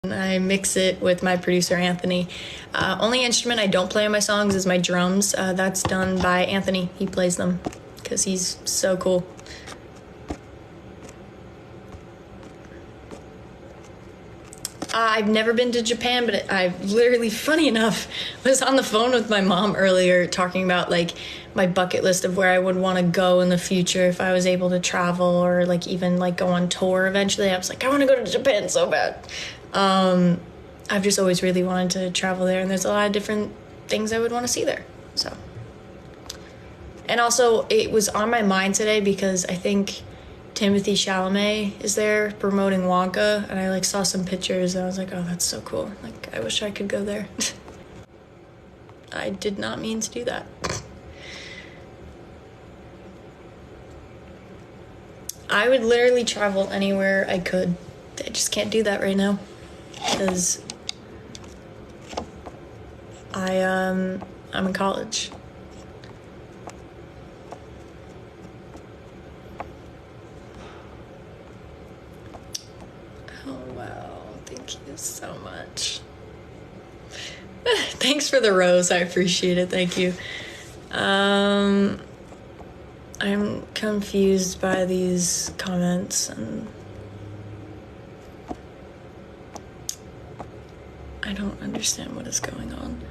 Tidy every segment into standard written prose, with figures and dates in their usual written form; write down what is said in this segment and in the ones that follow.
I mix it with my producer, Anthony. Only instrument I don't play on my songs is my drums. That's done by Anthony. He plays them because he's so cool. I've never been to Japan, but I literally, funny enough, was on the phone with my mom earlier talking about like my bucket list of where I would want to go in the future if I was able to travel or like even like go on tour eventually. I was like, I want to go to Japan so bad. I've just always really wanted to travel there, and there's a lot of different things I would want to see there. So, and also it was on my mind today because I think Timothy Chalamet is there promoting Wonka, and I like saw some pictures and I was like, oh, that's so cool. Like, I wish I could go there. I did not mean to do that. I would literally travel anywhere I could. I just can't do that right now because I'm in college. Oh, wow. Thank you so much. Thanks for the rose. I appreciate it. Thank you. I'm confused by these comments, and I don't understand what is going on.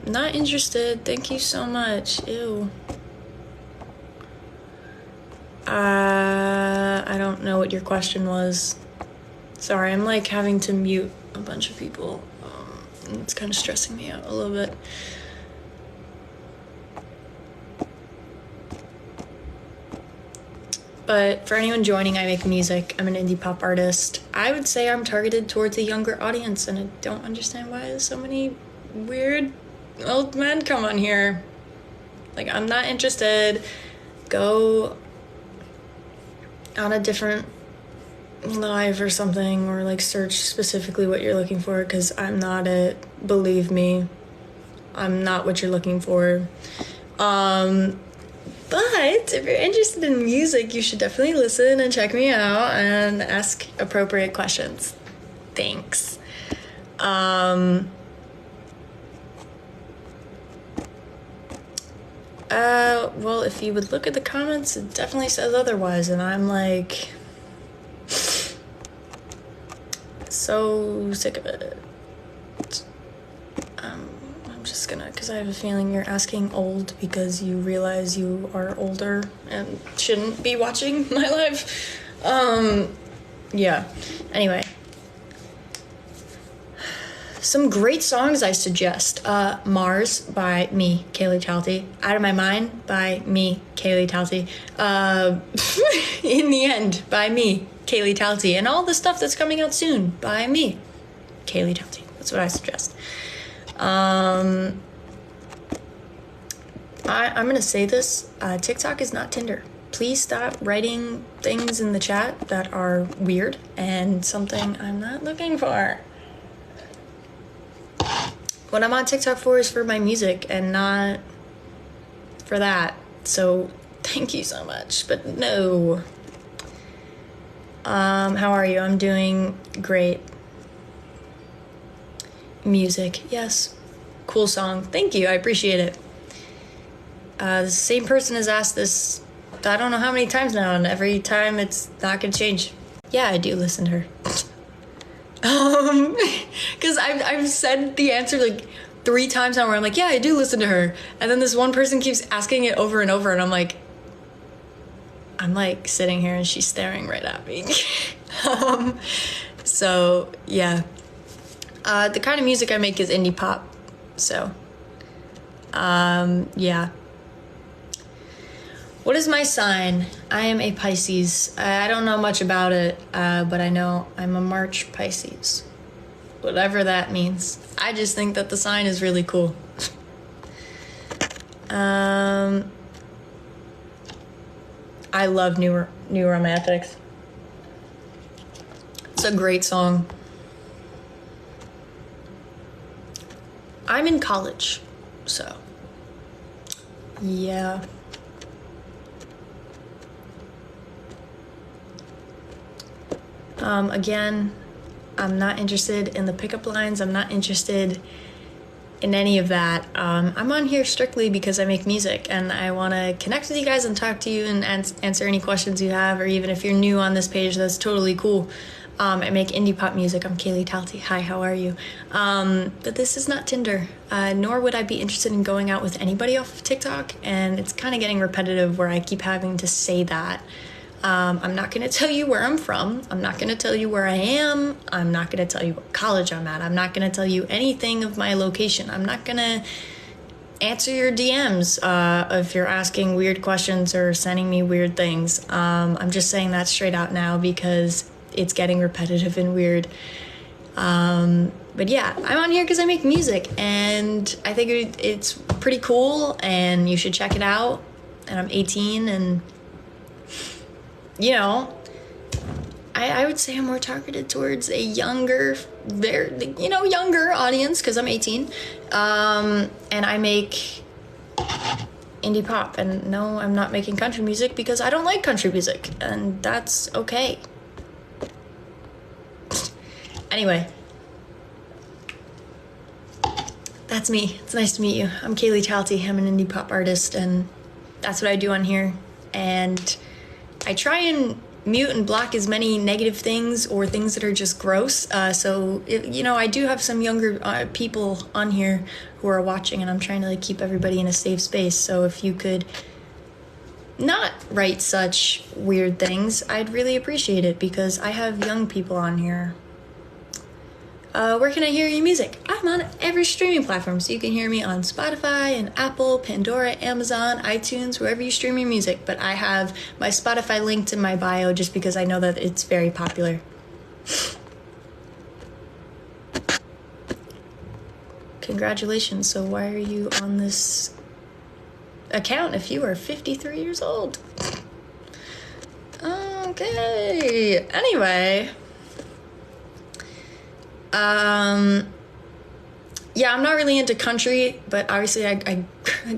Not interested. Thank you so much. Ew. I don't know what your question was. Sorry, I'm like having to mute a bunch of people. It's kind of stressing me out a little bit. But for anyone joining, I make music. I'm an indie pop artist. I would say I'm targeted towards a younger audience, and I don't understand why so many weird old men come on here. Like, I'm not interested. Go on a different live or something, or like search specifically what you're looking for, because I'm not it. Believe me, I'm not what you're looking for. But if you're interested in music, you should definitely listen and check me out and ask appropriate questions. Thanks. Well, if you would look at the comments, it definitely says otherwise, and I'm like so sick of it. I'm just gonna, because I have a feeling you're asking old because you realize you are older and shouldn't be watching my live. Yeah. Anyway. Some great songs I suggest. Mars by me, Kaylee Talty. Out of My Mind by me, Kaylee Talty. In the End by me, Kaylee Talty. And all the stuff that's coming out soon by me, Kaylee Talty. That's what I suggest. I'm gonna say this. TikTok is not Tinder. Please stop writing things in the chat that are weird and something I'm not looking for. What I'm on TikTok for is for my music and not for that. So thank you so much, but no. How are you? I'm doing great. Music, yes. Cool song. Thank you. I appreciate it. The same person has asked this, I don't know how many times now, and every time it's not gonna change. Yeah, I do listen to her. Because I've said the answer like 3 times now where I'm like, yeah, I do listen to her. And then this one person keeps asking it over and over, and I'm like sitting here and she's staring right at me. So yeah. The kind of music I make is indie pop. So, yeah. What is my sign? I am a Pisces. I don't know much about it, but I know I'm a March Pisces. Whatever that means. I just think that the sign is really cool. I love New Romantics. It's a great song. I'm in college, so yeah. Again, I'm not interested in the pickup lines. I'm not interested in any of that. I'm on here strictly because I make music and I want to connect with you guys and talk to you and answer any questions you have, or even if you're new on this page, that's totally cool. I make indie pop music. I'm Kaylee Talty. Hi, how are you? But this is not Tinder, nor would I be interested in going out with anybody off of TikTok, and it's kind of getting repetitive where I keep having to say that. I'm not going to tell you where I'm from. I'm not going to tell you where I am. I'm not going to tell you what college I'm at. I'm not going to tell you anything of my location. I'm not going to answer your DMs if you're asking weird questions or sending me weird things. I'm just saying that straight out now because it's getting repetitive and weird. But yeah, I'm on here because I make music, and I think it's pretty cool, and you should check it out. And I'm 18, and you know, I would say I'm more targeted towards a younger audience because I'm 18. And I make indie pop. And no, I'm not making country music because I don't like country music. And that's okay. Anyway, that's me. It's nice to meet you. I'm Kaylee Talty. I'm an indie pop artist, and that's what I do on here. And I try and mute and block as many negative things or things that are just gross. I do have some younger people on here who are watching, and I'm trying to keep everybody in a safe space. So if you could not write such weird things, I'd really appreciate it because I have young people on here. Where can I hear your music? I'm on every streaming platform, so you can hear me on Spotify and Apple, Pandora, Amazon, iTunes, wherever you stream your music. But I have my Spotify linked in my bio just because I know that it's very popular. Congratulations. So why are you on this account if you are 53 years old? Okay. Anyway. Yeah, I'm not really into country, but obviously I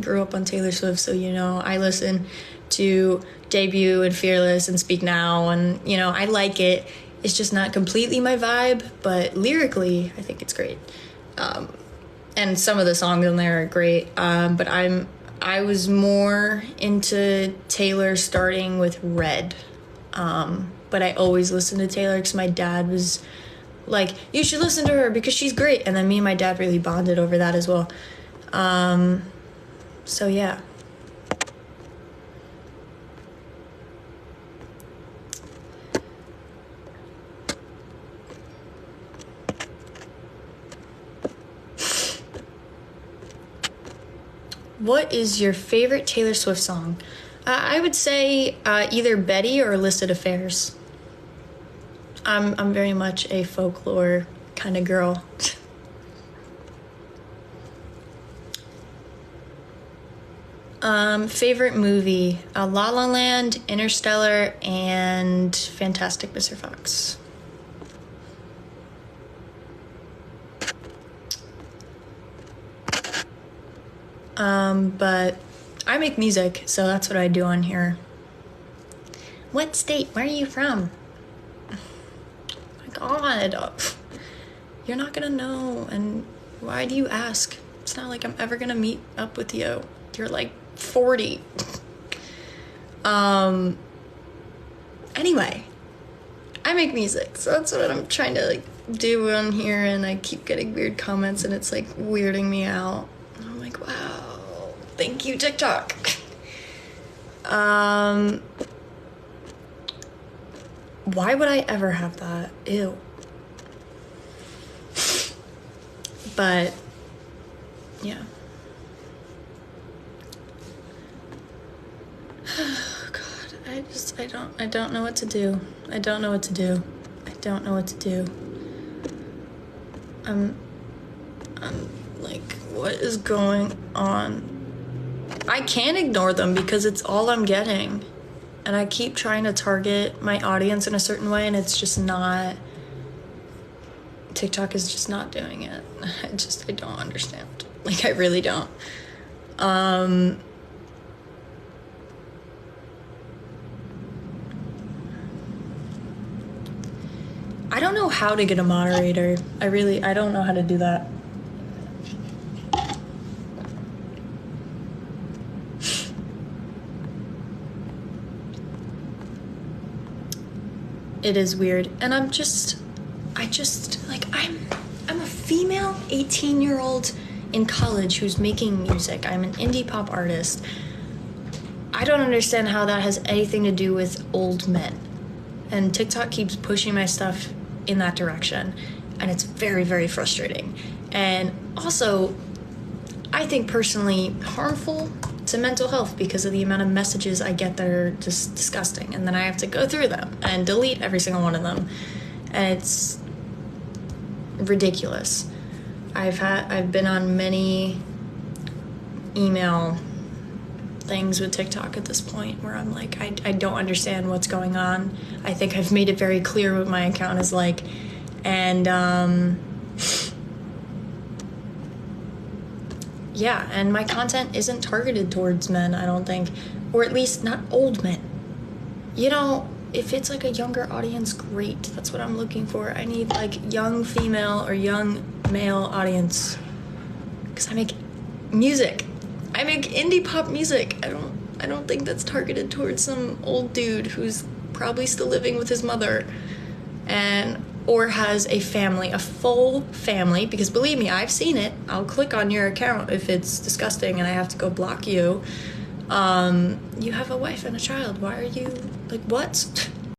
grew up on Taylor Swift, so, I listen to Debut and Fearless and Speak Now, and, I like it. It's just not completely my vibe, but lyrically, I think it's great. And some of the songs on there are great, but I was more into Taylor starting with Red, but I always listened to Taylor because my dad was like, you should listen to her because she's great. And then me and my dad really bonded over that as well. So yeah. What is your favorite Taylor Swift song? I would say either Betty or Illicit Affairs. I'm very much a folklore kind of girl. Favorite movie? La La Land, Interstellar, and Fantastic Mr. Fox. But I make music, so that's what I do on here. What state? Where are you from? God, you're not gonna know, and why do you ask? It's not like I'm ever gonna meet up with you. You're like 40. Anyway, I make music, so that's what I'm trying to do on here, and I keep getting weird comments, and it's weirding me out. And I'm like, wow, thank you, TikTok. Why would I ever have that? Ew. But yeah. Oh God, I don't know what to do. I don't know what to do. I don't know what to do. I'm like, what is going on? I can't ignore them because it's all I'm getting. And I keep trying to target my audience in a certain way, and it's just not. TikTok is just not doing it. I don't understand. I really don't. I don't know how to get a moderator. I don't know how to do that. It is weird. And I'm a female 18-year-old in college who's making music. I'm an indie pop artist. I don't understand how that has anything to do with old men. And TikTok keeps pushing my stuff in that direction. And it's very, very frustrating. And also, I think personally harmful to mental health because of the amount of messages I get that are just disgusting. And then I have to go through them and delete every single one of them. And it's ridiculous. I've been on many email things with TikTok at this point where I'm like, I don't understand what's going on. I think I've made it very clear what my account is like. And yeah, and my content isn't targeted towards men, I don't think. Or at least not old men. You know, if it's like a younger audience, great. That's what I'm looking for. I need like young female or young male audience. Because I make music. I make indie pop music. I don't think that's targeted towards some old dude who's probably still living with his mother. Or has a family, a full family, because believe me, I've seen it. I'll click on your account if it's disgusting and I have to go block you. You have a wife and a child. Why are you, like, what?